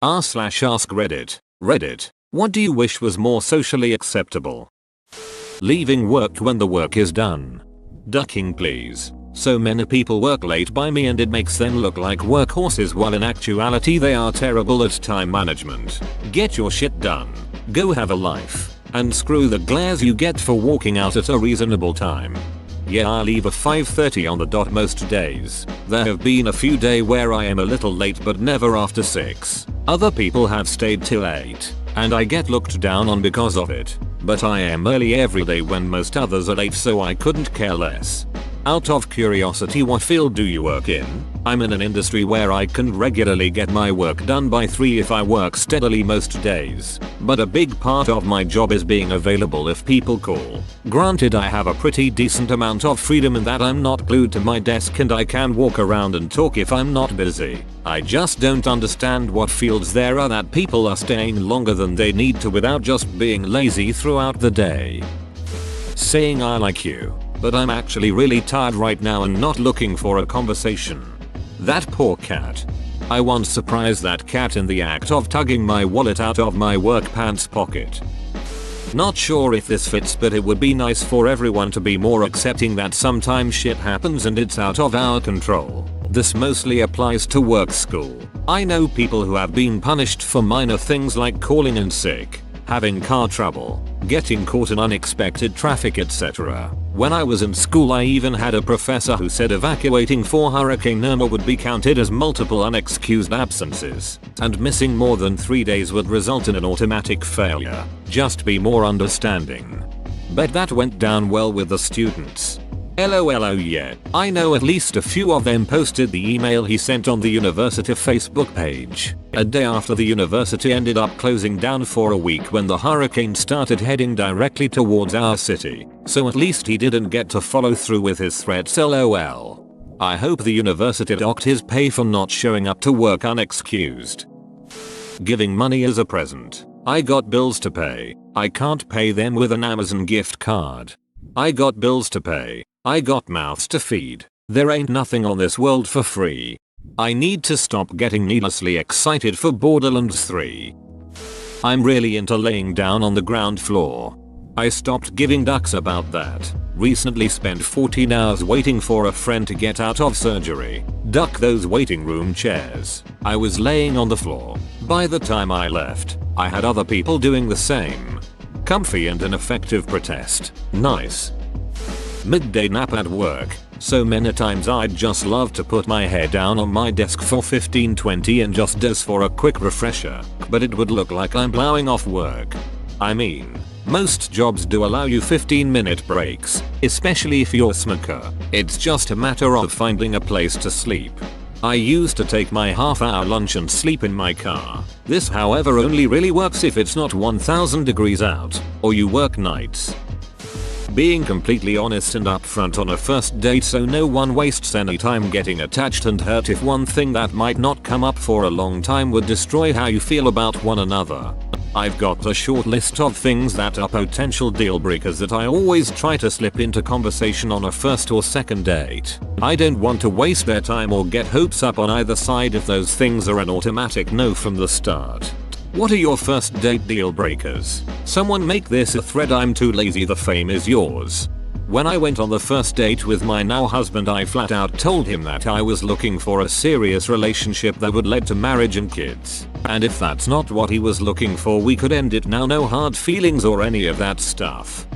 r/ask Reddit. Reddit. What do you wish was more socially acceptable? Leaving work when the work is done. Ducking please. So many people work late by me and it makes them look like workhorses while in actuality they are terrible at time management. Get your shit done. Go have a life. And screw the glares you get for walking out at a reasonable time. Yeah, I leave at 5:30 on the dot most days. There have been a few days where I am a little late but never after 6. Other people have stayed till 8. And I get looked down on because of it. But I am early every day when most others are late, so I couldn't care less. Out of curiosity, what field do you work in? I'm in an industry where I can regularly get my work done by 3 if I work steadily most days. But a big part of my job is being available if people call. Granted, I have a pretty decent amount of freedom in that I'm not glued to my desk and I can walk around and talk if I'm not busy. I just don't understand what fields there are that people are staying longer than they need to without just being lazy throughout the day. Saying I like you, but I'm actually really tired right now and not looking for a conversation. That poor cat. I once surprised that cat in the act of tugging my wallet out of my work pants pocket. Not sure if this fits, but it would be nice for everyone to be more accepting that sometimes shit happens and it's out of our control. This mostly applies to work school. I know people who have been punished for minor things like calling in sick, having car trouble, getting caught in unexpected traffic, etc. When I was in school, I even had a professor who said evacuating for Hurricane Irma would be counted as multiple unexcused absences, and missing more than 3 days would result in an automatic failure. Just be more understanding. Bet that went down well with the students. LOL. Oh yeah, I know at least a few of them posted the email he sent on the university Facebook page. A day after the university ended up closing down for a week when the hurricane started heading directly towards our city. So at least he didn't get to follow through with his threats. LOL. I hope the university docked his pay for not showing up to work unexcused. Giving money as a present. I got bills to pay. I can't pay them with an Amazon gift card. I got bills to pay. I got mouths to feed. There ain't nothing on this world for free. I need to stop getting needlessly excited for Borderlands 3. I'm really into laying down on the ground floor. I stopped giving ducks about that. Recently spent 14 hours waiting for a friend to get out of surgery. Duck those waiting room chairs. I was laying on the floor. By the time I left, I had other people doing the same. Comfy and an effective protest. Nice. Midday nap at work. So many times I'd just love to put my head down on my desk for 15-20 and just doze for a quick refresher, but it would look like I'm blowing off work. I mean, most jobs do allow you 15-minute breaks, especially if you're a smoker. It's just a matter of finding a place to sleep. I used to take my half-hour lunch and sleep in my car. This, however, only really works if it's not 1000 degrees out, or you work nights. Being completely honest and upfront on a first date so no one wastes any time getting attached and hurt if one thing that might not come up for a long time would destroy how you feel about one another. I've got a short list of things that are potential deal breakers that I always try to slip into conversation on a first or second date. I don't want to waste their time or get hopes up on either side if those things are an automatic no from the start. What are your first date deal breakers? Someone make this a thread. I'm too lazy. The fame is yours. When I went on the first date with my now husband, I flat out told him that I was looking for a serious relationship that would lead to marriage and kids. And if that's not what he was looking for, we could end it now. No hard feelings or any of that stuff.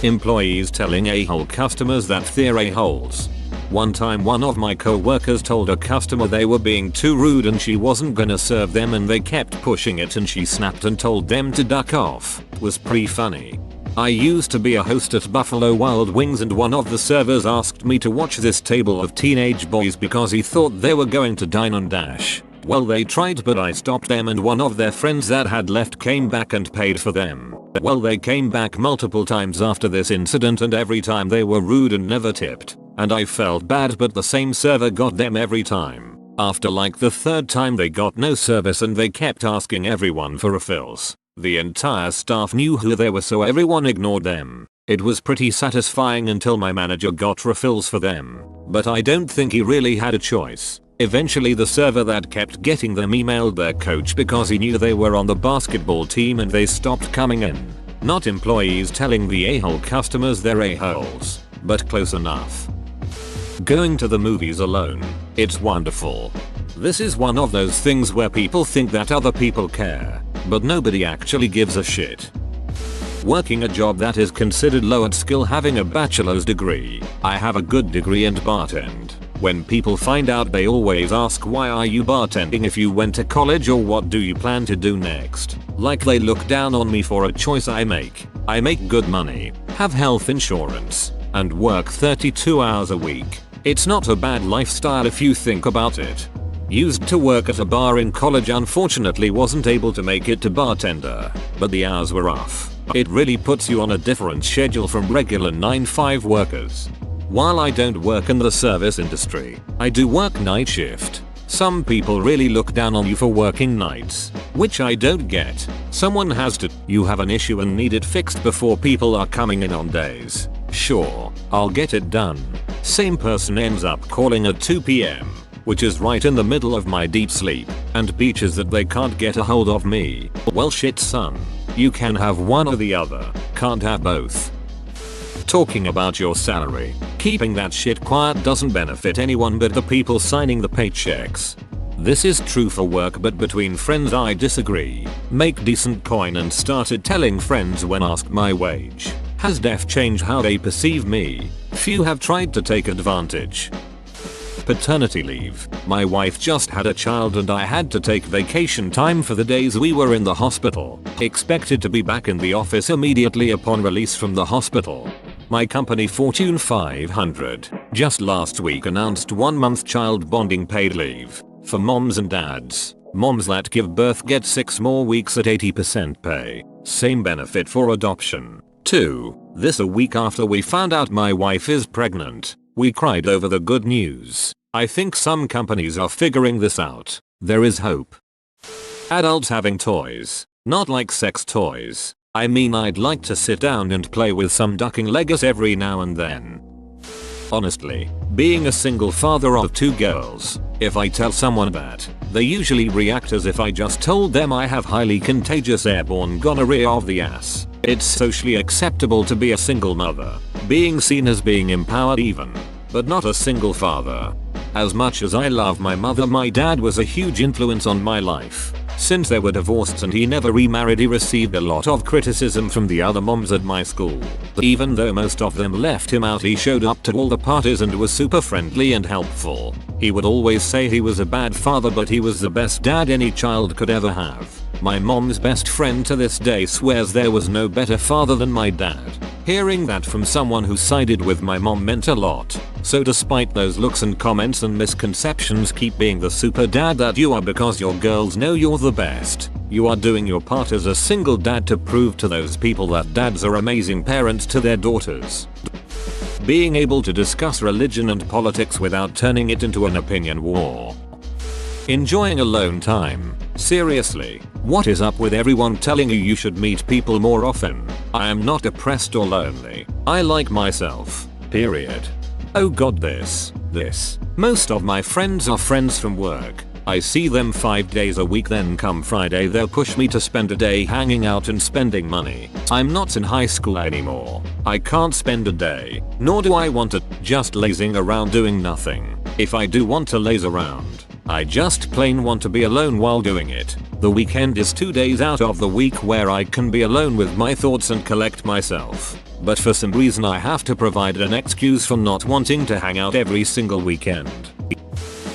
Employees telling a-hole customers that they're a-holes. One time one of my co-workers told a customer they were being too rude and she wasn't gonna serve them, and they kept pushing it and she snapped and told them to duck off. Was pretty funny. I used to be a host at Buffalo Wild Wings and one of the servers asked me to watch this table of teenage boys because he thought they were going to dine and dash. Well, they tried, but I stopped them and one of their friends that had left came back and paid for them. Well, they came back multiple times after this incident and every time they were rude and never tipped. And I felt bad, but the same server got them every time. After like the third time they got no service and they kept asking everyone for refills. The entire staff knew who they were, so everyone ignored them. It was pretty satisfying until my manager got refills for them. But I don't think he really had a choice. Eventually the server that kept getting them emailed their coach because he knew they were on the basketball team and they stopped coming in. Not employees telling the a-hole customers they're a-holes, but close enough. Going to the movies alone. It's wonderful. This is one of those things where people think that other people care, but nobody actually gives a shit. Working a job that is considered low at skill, having a bachelor's degree. I have a good degree and bartend. When people find out they always ask, why are you bartending if you went to college, or what do you plan to do next? Like they look down on me for a choice I make. I make good money, have health insurance, and work 32 hours a week. It's not a bad lifestyle if you think about it. Used to work at a bar in college, unfortunately wasn't able to make it to bartender, but the hours were rough. It really puts you on a different schedule from regular 9-5 workers. While I don't work in the service industry, I do work night shift. Some people really look down on you for working nights, which I don't get. Someone has to. You have an issue and need it fixed before people are coming in on days. Sure, I'll get it done. Same person ends up calling at 2 PM, which is right in the middle of my deep sleep, and beaches that they can't get a hold of me. Well shit son. You can have one or the other, can't have both. Talking about your salary. Keeping that shit quiet doesn't benefit anyone but the people signing the paychecks. This is true for work, but between friends I disagree. Make decent coin and started telling friends when asked my wage. Has def changed how they perceive me? Few have tried to take advantage. Paternity leave. My wife just had a child and I had to take vacation time for the days we were in the hospital. Expected to be back in the office immediately upon release from the hospital. My company, Fortune 500, just last week announced 1-month child bonding paid leave for moms and dads. Moms that give birth get 6 more weeks at 80% pay. Same benefit for adoption. 2. This a week after we found out my wife is pregnant. We cried over the good news. I think some companies are figuring this out. There is hope. Adults having toys. Not like sex toys. I mean, I'd like to sit down and play with some ducking Legos every now and then. Honestly, being a single father of 2 girls, if I tell someone that, they usually react as if I just told them I have highly contagious airborne gonorrhea of the ass. It's socially acceptable to be a single mother, being seen as being empowered even, but not a single father. As much as I love my mother, my dad was a huge influence on my life. Since they were divorced and he never remarried, he received a lot of criticism from the other moms at my school. Even though most of them left him out, he showed up to all the parties and was super friendly and helpful. He would always say he was a bad father, but he was the best dad any child could ever have. My mom's best friend to this day swears there was no better father than my dad. Hearing that from someone who sided with my mom meant a lot. So despite those looks and comments and misconceptions, keep being the super dad that you are, because your girls know you're the best. You are doing your part as a single dad to prove to those people that dads are amazing parents to their daughters. Being able to discuss religion and politics without turning it into an opinion war. Enjoying alone time. Seriously, what is up with everyone telling you should meet people more often? I am not depressed or lonely. I like myself. Period. Oh god, this. Most of my friends are friends from work. I see them 5 days a week, then come Friday they'll push me to spend a day hanging out and spending money. I'm not in high school anymore. I can't spend a day, nor do I want to, just lazing around doing nothing. If I do want to laze around, I just plain want to be alone while doing it. The weekend is 2 days out of the week where I can be alone with my thoughts and collect myself. But for some reason I have to provide an excuse for not wanting to hang out every single weekend.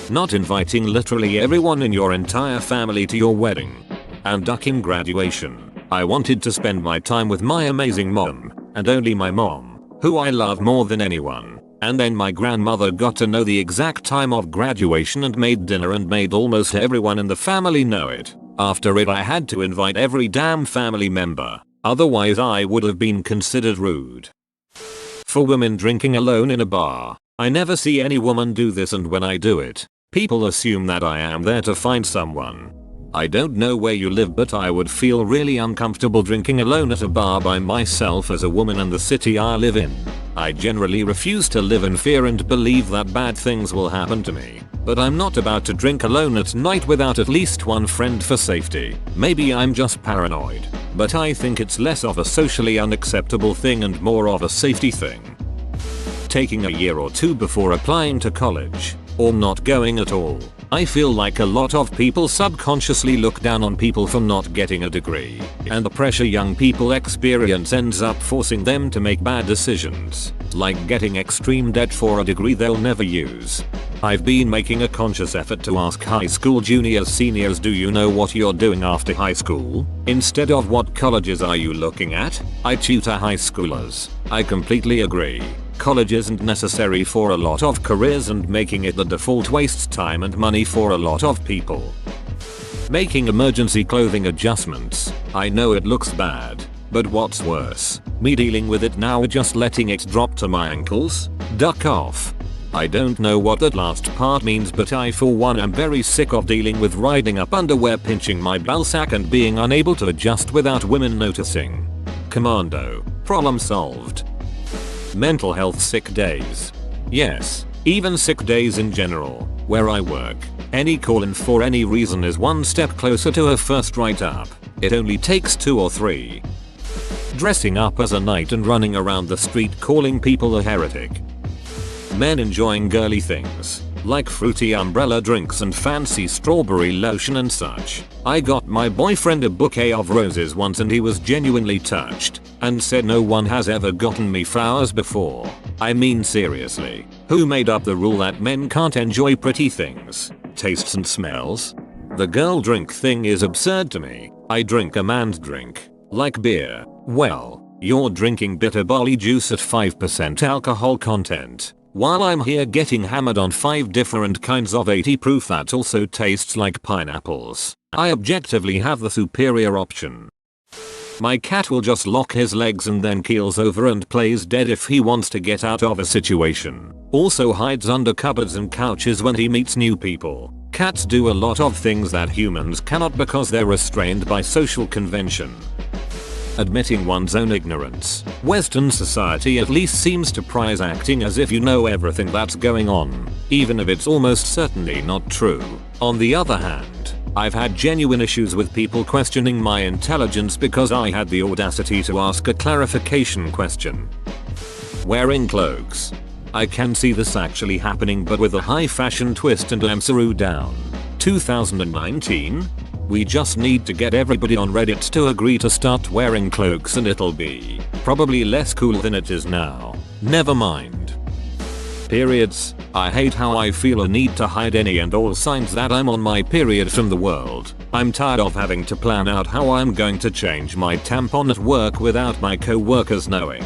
Not inviting literally everyone in your entire family to your wedding. And ducking graduation. I wanted to spend my time with my amazing mom, and only my mom, who I love more than anyone. And then my grandmother got to know the exact time of graduation and made dinner and made almost everyone in the family know it. After it I had to invite every damn family member, otherwise I would have been considered rude. For women drinking alone in a bar. I never see any woman do this, and when I do it, people assume that I am there to find someone. I don't know where you live, but I would feel really uncomfortable drinking alone at a bar by myself as a woman in the city I live in. I generally refuse to live in fear and believe that bad things will happen to me. But I'm not about to drink alone at night without at least one friend for safety. Maybe I'm just paranoid, but I think it's less of a socially unacceptable thing and more of a safety thing. Taking a year or two before applying to college, or not going at all. I feel like a lot of people subconsciously look down on people for not getting a degree, and the pressure young people experience ends up forcing them to make bad decisions, like getting extreme debt for a degree they'll never use. I've been making a conscious effort to ask high school juniors, seniors, do you know what you're doing after high school? Instead of what colleges are you looking at? I tutor high schoolers. I completely agree. College isn't necessary for a lot of careers, and making it the default wastes time and money for a lot of people. Making emergency clothing adjustments. I know it looks bad, but what's worse? Me dealing with it now or just letting it drop to my ankles? Duck off. I don't know what that last part means, but I for one am very sick of dealing with riding up underwear pinching my ballsack and being unable to adjust without women noticing. Commando. Problem solved. Mental health sick days. Yes, even sick days in general. Where I work, any call-in for any reason is one step closer to a first write-up. It only takes 2 or 3. Dressing up as a knight and running around the street calling people a heretic. Men enjoying girly things, like fruity umbrella drinks and fancy strawberry lotion and such. I got my boyfriend a bouquet of roses once and he was genuinely touched, and said no one has ever gotten me flowers before. I mean seriously, who made up the rule that men can't enjoy pretty things, tastes and smells? The girl drink thing is absurd to me. I drink a man's drink, like beer. Well, you're drinking bitter barley juice at 5% alcohol content, while I'm here getting hammered on 5 different kinds of 80 proof that also tastes like pineapples. I objectively have the superior option. My cat will just lock his legs and then keels over and plays dead if he wants to get out of a situation. Also hides under cupboards and couches when he meets new people. Cats do a lot of things that humans cannot because they're restrained by social convention. Admitting one's own ignorance. Western society at least seems to prize acting as if you know everything that's going on, even if it's almost certainly not true. On the other hand, I've had genuine issues with people questioning my intelligence because I had the audacity to ask a clarification question. Wearing cloaks. I can see this actually happening, but with a high fashion twist, and I'm through down. 2019? We just need to get everybody on Reddit to agree to start wearing cloaks and it'll be probably less cool than it is now. Never mind. Periods. I hate how I feel a need to hide any and all signs that I'm on my period from the world. I'm tired of having to plan out how I'm going to change my tampon at work without my co-workers knowing.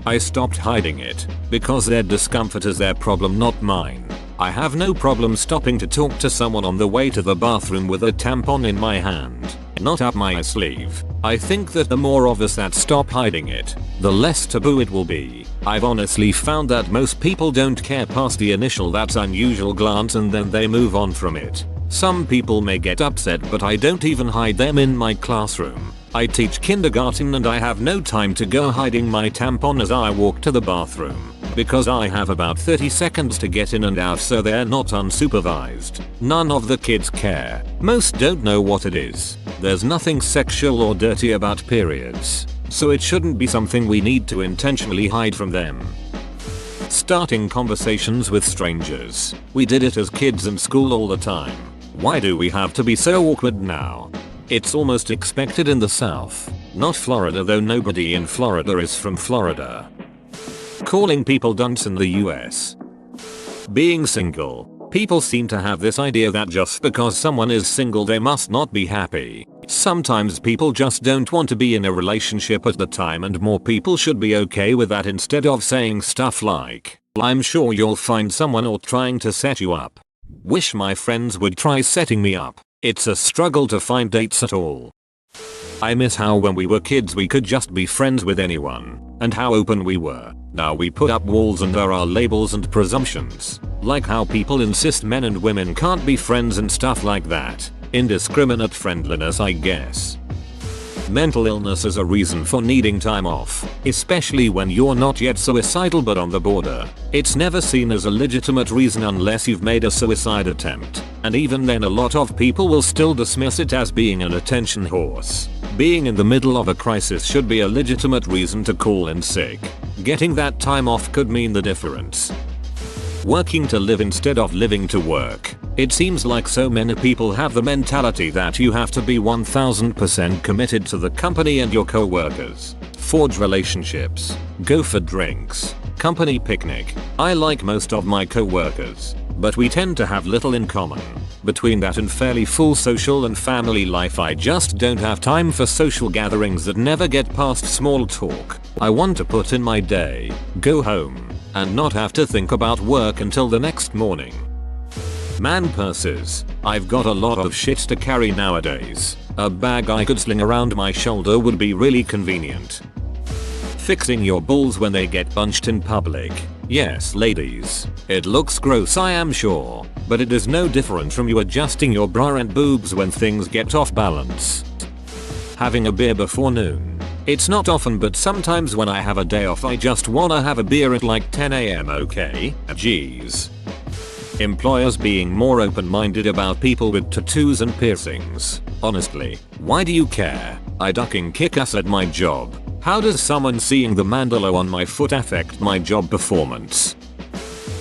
I stopped hiding it because their discomfort is their problem, not mine. I have no problem stopping to talk to someone on the way to the bathroom with a tampon in my hand, not up my sleeve. I think that the more of us that stop hiding it, the less taboo it will be. I've honestly found that most people don't care past the initial "that's unusual" glance and then they move on from it. Some people may get upset, but I don't even hide them in my classroom. I teach kindergarten and I have no time to go hiding my tampon as I walk to the bathroom, because I have about 30 seconds to get in and out so they're not unsupervised. None of the kids care. Most don't know what it is. There's nothing sexual or dirty about periods, so it shouldn't be something we need to intentionally hide from them. Starting conversations with strangers. We did it as kids in school all the time. Why do we have to be so awkward now? It's almost expected in the South. Not Florida, though nobody in Florida is from Florida. Calling people dunce in the US. Being single. People seem to have this idea that just because someone is single they must not be happy. Sometimes people just don't want to be in a relationship at the time, and more people should be okay with that instead of saying stuff like, "I'm sure you'll find someone," or trying to set you up. Wish my friends would try setting me up. It's a struggle to find dates at all. I miss how when we were kids we could just be friends with anyone, and how open we were. Now we put up walls and there are labels and presumptions, like how people insist men and women can't be friends and stuff like that. Indiscriminate friendliness, I guess. Mental illness is a reason for needing time off, especially when you're not yet suicidal but on the border. It's never seen as a legitimate reason unless you've made a suicide attempt, and even then a lot of people will still dismiss it as being an attention horse. Being in the middle of a crisis should be a legitimate reason to call in sick. Getting that time off could mean the difference. Working to live instead of living to work. It seems like so many people have the mentality that you have to be 1000% committed to the company and your co-workers. Forge relationships. Go for drinks. Company picnic. I like most of my co-workers, but we tend to have little in common. Between that and fairly full social and family life, I just don't have time for social gatherings that never get past small talk. I want to put in my day, go home, and not have to think about work until the next morning. Man purses. I've got a lot of shit to carry nowadays. A bag I could sling around my shoulder would be really convenient. Fixing your balls when they get bunched in public. Yes, ladies. It looks gross, I am sure, but it is no different from you adjusting your bra and boobs when things get off balance. Having a beer before noon. It's not often, but sometimes when I have a day off I just wanna have a beer at like 10 AM, okay? Jeez. Employers being more open-minded about people with tattoos and piercings. Honestly, why do you care? I ducking kick ass at my job. How does someone seeing the mandala on my foot affect my job performance?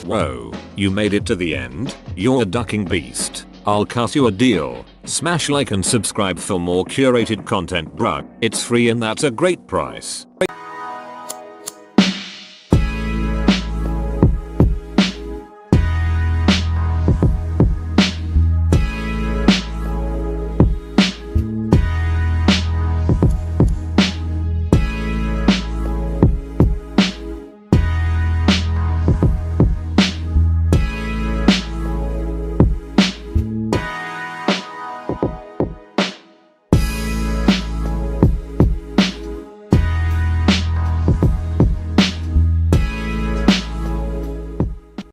Whoa, you made it to the end? You're a ducking beast. I'll cut you a deal. Smash like and subscribe for more curated content, bruh. It's free and that's a great price.